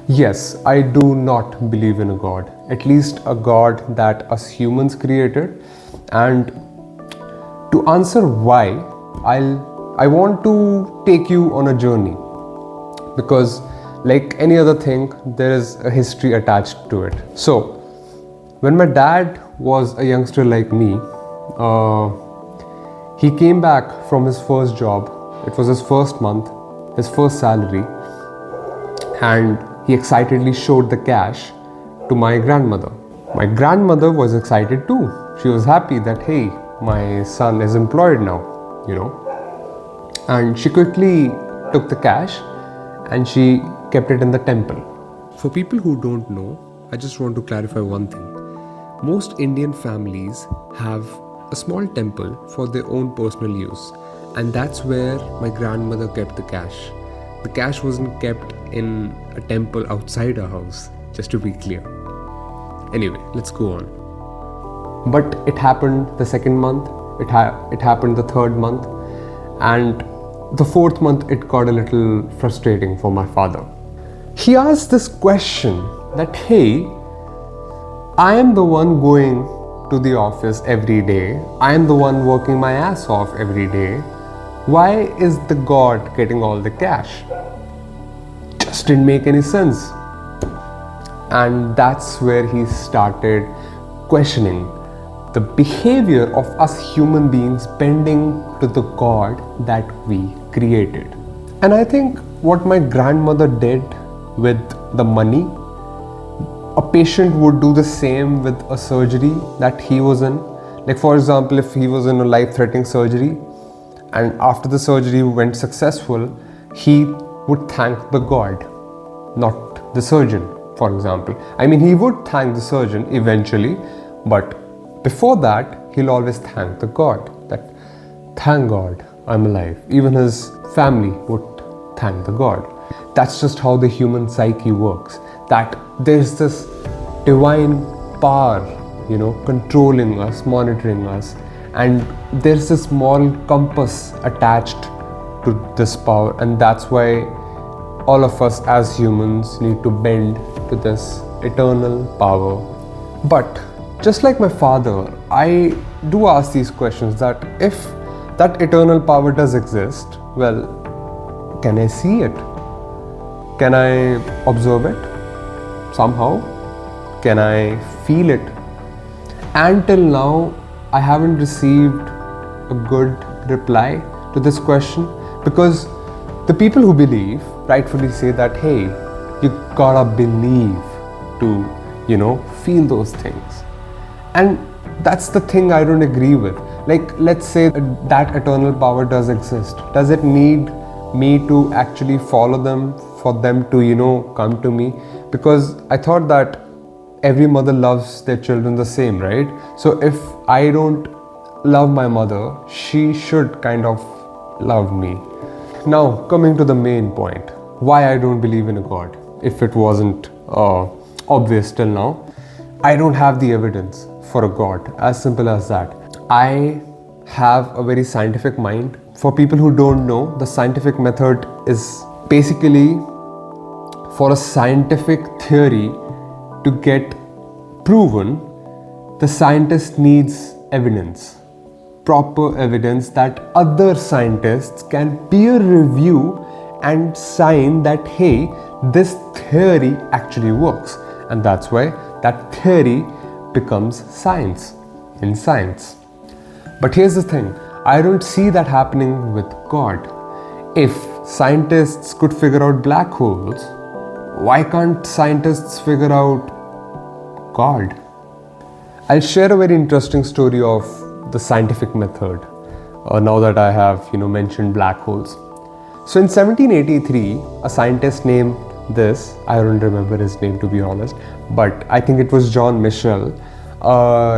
Yes, I do not believe in a God, at least a God that us humans created. And to answer why, I want to take you on a journey because, like any other thing, there is a history attached to it. So, when my dad was a youngster like me, he came back from his first job. It was his first month, his first salary, and he excitedly showed the cash to my grandmother. My grandmother was excited too. She was happy that, hey, my son is employed now. And she quickly took the cash and she kept it in the temple. For people who don't know, I just want to clarify one thing. Most Indian families have a small temple for their own personal use, and that's where my grandmother kept the cash. The cash wasn't kept in a temple outside our house, just to be clear. Anyway, let's go on. But it happened the second month, it happened the third month, and the fourth month it got a little frustrating for my father. He asked this question that, hey, I am the one going to the office every day. I am the one working my ass off every day. Why is the God getting all the cash? Just didn't make any sense. And that's where he started questioning the behavior of us human beings bending to the God that we created. And I think what my grandmother did with the money, a patient would do the same with a surgery that he was in. Like, for example, if he was in a life-threatening surgery and after the surgery went successful, he would thank the God, not the surgeon, for example. I mean, he would thank the surgeon eventually, but before that, he'll always thank the God. That, thank God I'm alive. Even his family would thank the God. That's just how the human psyche works. That there's this divine power, controlling us, monitoring us, and there's this moral compass attached to this power, and that's why all of us as humans need to bend to this eternal power. But just like my father, I do ask these questions that if that eternal power does exist, well, can I see it? Can I observe it? Somehow? Can I feel it? Until now, I haven't received a good reply to this question, because the people who believe rightfully say that, hey, you gotta believe to, feel those things. And that's the thing I don't agree with. Like, let's say that eternal power does exist. Does it need me to actually follow them for them to, come to me? Because I thought that every mother loves their children the same, right? So if I don't love my mother, she should kind of love me. Now, coming to the main point, why I don't believe in a God. If it wasn't obvious till now, I don't have the evidence for a God, as simple as that. I have a very scientific mind. For people who don't know, the scientific method is basically for a scientific theory to get proven, the scientist needs evidence, proper evidence that other scientists can peer review and sign that, hey, this theory actually works. And that's why that theory becomes science in science. But here's the thing, I don't see that happening with God. If scientists could figure out black holes, why can't scientists figure out God? I'll share a very interesting story of the scientific method now that I have mentioned black holes. So in 1783, a scientist named I don't remember his name to be honest, but I think it was John Michell.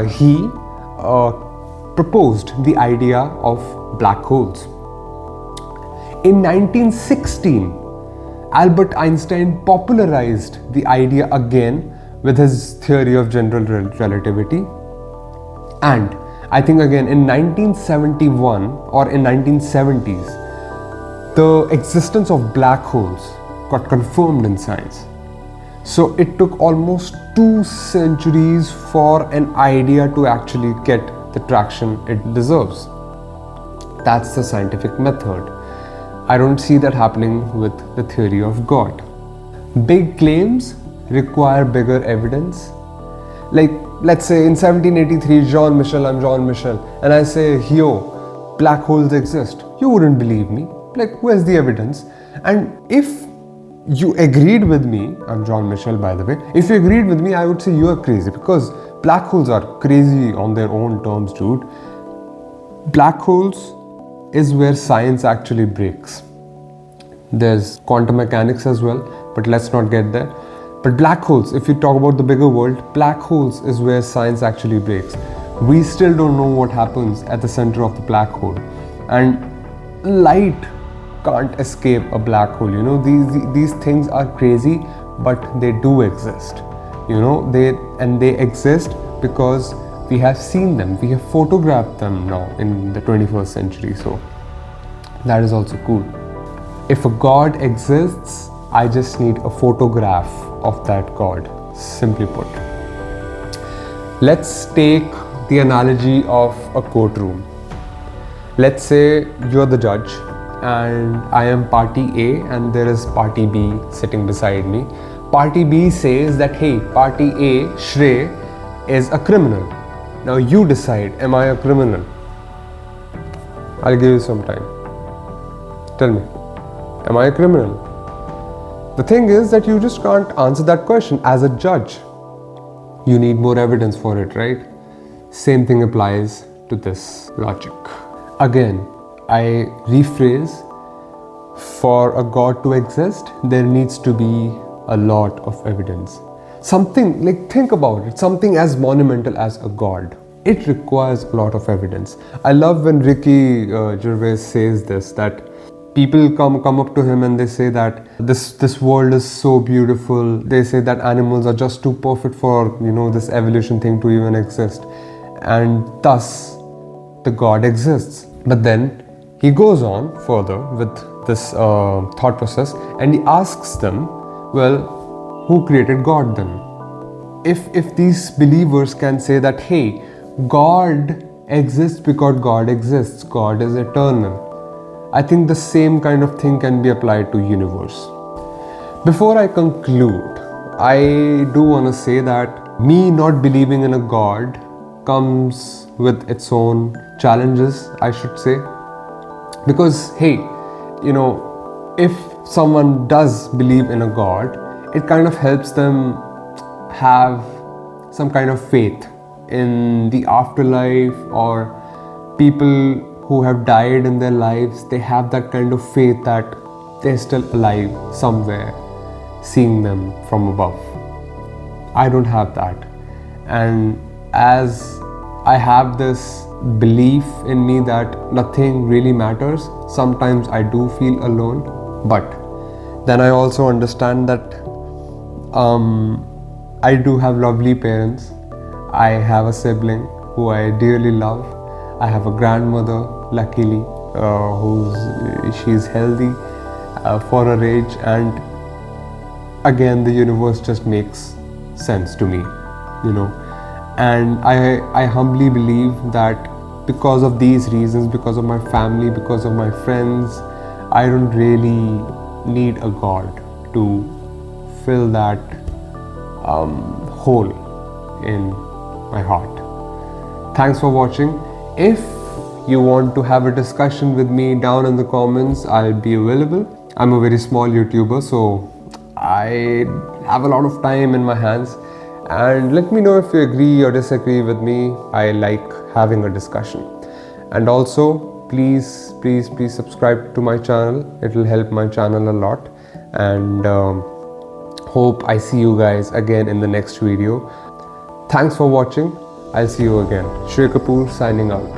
He proposed the idea of black holes. In 1916, Albert Einstein popularized the idea again with his theory of general relativity. And I think again in 1971 or in 1970s, the existence of black holes got confirmed in science. So it took almost 2 centuries for an idea to actually get the traction it deserves. That's the scientific method. I don't see that happening with the theory of God. Big claims require bigger evidence. Like, let's say in 1783, I'm Jean Michel, and I say, yo, black holes exist. You wouldn't believe me. Like, where's the evidence? And if you agreed with me, I'm Jean Michel by the way, if you agreed with me, I would say you are crazy, because black holes are crazy on their own terms, dude. Black holes is where science actually breaks. There's quantum mechanics as well, but let's not get there. But black holes, if you talk about the bigger world, black holes is where science actually breaks. We still don't know what happens at the center of the black hole. And light can't escape a black hole. You know, these things are crazy, but they do exist. You know, they exist because we have seen them. We have photographed them now in the 21st century. So that is also cool. If a God exists, I just need a photograph of that God, simply put. Let's take the analogy of a courtroom. Let's say you're the judge and I am party A and there is party B sitting beside me. Party B says that, hey, party A, Shrey, is a criminal. Now you decide, am I a criminal? I'll give you some time. Tell me, am I a criminal? The thing is that you just can't answer that question as a judge. You need more evidence for it, right? Same thing applies to this logic. Again, I rephrase, for a God to exist, there needs to be a lot of evidence. Something, like, think about it, something as monumental as a God. It requires a lot of evidence. I love when Ricky Gervais says this, that people come up to him and they say that this world is so beautiful. They say that animals are just too perfect for, you know, this evolution thing to even exist, and thus the God exists. But then he goes on further with this thought process and he asks them, well, who created God then? If these believers can say that, hey, God exists because God exists, God is eternal, I think the same kind of thing can be applied to universe. Before I conclude, I do want to say that me not believing in a God comes with its own challenges, I should say. Because, hey, you know, if someone does believe in a God, it kind of helps them have some kind of faith in the afterlife, or people who have died in their lives, they have that kind of faith that they're still alive somewhere, seeing them from above. I don't have that. And as I have this belief in me that nothing really matters, sometimes I do feel alone. But then I also understand that I do have lovely parents. I have a sibling who I dearly love. I have a grandmother, luckily, she's healthy for her age, and again the universe just makes sense to me, you know. And I humbly believe that because of these reasons, because of my family, because of my friends, I don't really need a God to fill that hole in my heart. Thanks for watching. If you want to have a discussion with me down in the comments, I'll be available. I'm a very small YouTuber, so I have a lot of time in my hands. And let me know if you agree or disagree with me. I like having a discussion. And also, please subscribe to my channel. It will help my channel a lot. And hope I see you guys again in the next video. Thanks for watching. I'll see you again. Shrey Kapoor signing out.